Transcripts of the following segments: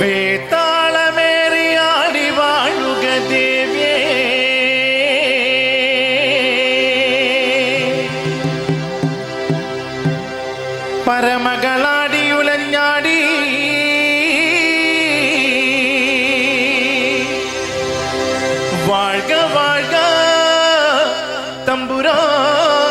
വേതാളമേറിയാടി വാഴുക ദേവ്യേ, പരമകളാടി ഉലഞ്ഞാടി വാഴ്ക വാഴ്ക തമ്പുരാട്ടേ.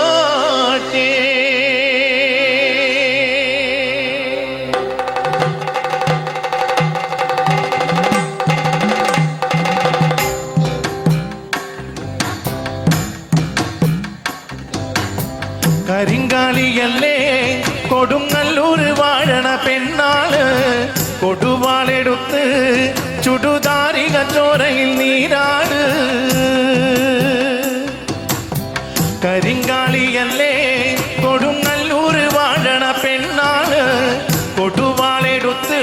കരിങ്കാലിയല്ലേ കൊടുങ്ങല്ലൂർ വാഴണ പെണ്ണാള്, കൊടുവാളെടുത്ത് ചുടുതാരിക ചോരയിൽ നീരാട്. കരിങ്കാലിയല്ലേ കൊടുങ്ങല്ലൂർ വാഴണ പെണ്ണാള്, കൊടുവാളെടുത്ത്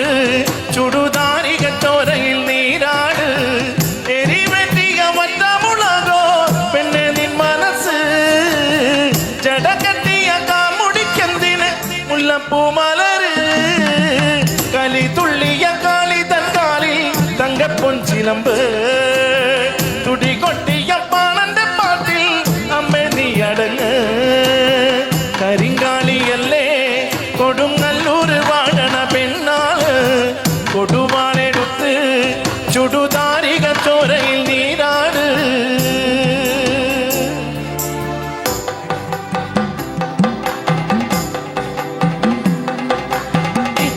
ചുടുതാരിക ചോരയിൽ നീരാട്. എരിവെട്ടിയ വറ്റമുളകോ പെണ്ണെ നിൻ മനസ്സ്, ജടകെട്ടിയ കാമുടിക്കെന്തിന് മുല്ലപ്പൂമലര്. കലി തുള്ളിയ കാളി തൻ കാലിൽ തങ്കപ്പൊൻചിലമ്പ്, തുടി കൊട്ടിയ പാണന്റെ പാട്ടിൽ അമ്മേ നീ അടങ്ങ്. കരിങ്കാളിയല്ലേ കൊടുങ്ങല്ലൂർ വാഴണ പെണ്ണാള്, കൊടുവാളെടുത്ത് ചുടുതാരിക ചോരയിൽ നീരാട്.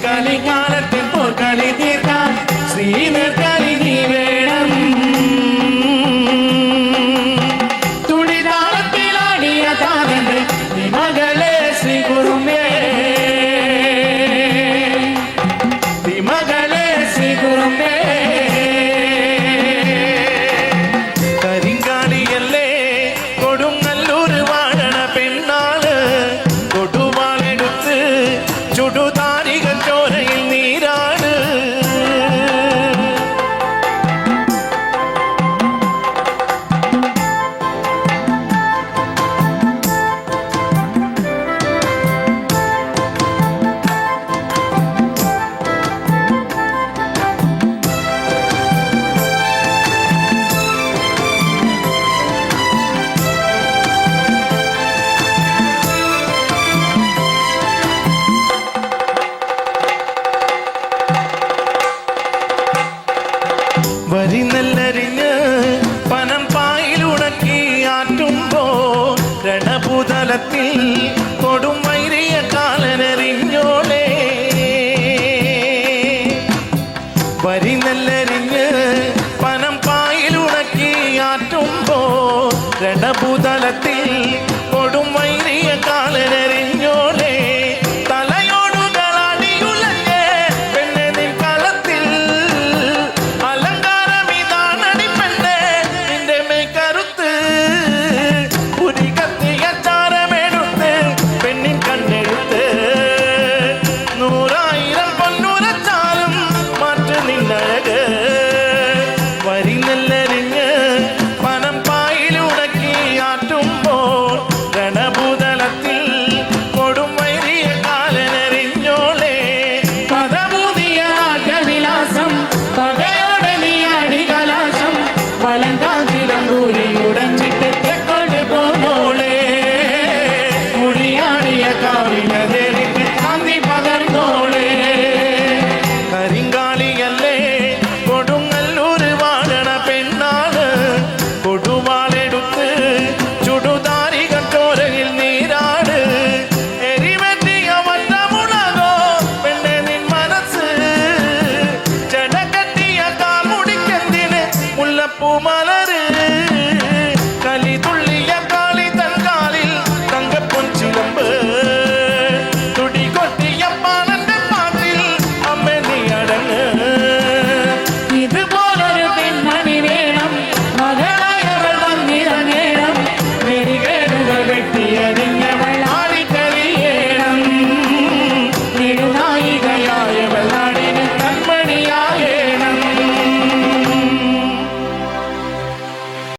കളിക്കാലത്തിൽ പോർക്കളി തീർക്കാൻ ശ്രീനേർക്കളി നീ വേണം. തുടിതാളത്തിലാടിയ താരങ്ങൾ മകളെ ശ്രീ കുറുമേ, മകളെ ശ്രീ കുറുമേ. കരിങ്കാളിയല്ലേ കൊടുങ്ങല്ലൂർ വാഴണ പെണ്ണാള്, കൊടുവാളെടുത്ത് ചുടുതാരിക ചോരയിൽ നീരാട്. വരി നെല്ലരിഞ്ഞ് പനം പായിലുണക്കി ആറ്റുമ്പോ, രണഭൂതലത്തിൽ കൊടും വൈരിയ കാലനെറിഞ്ഞോളേ. വരി നെല്ല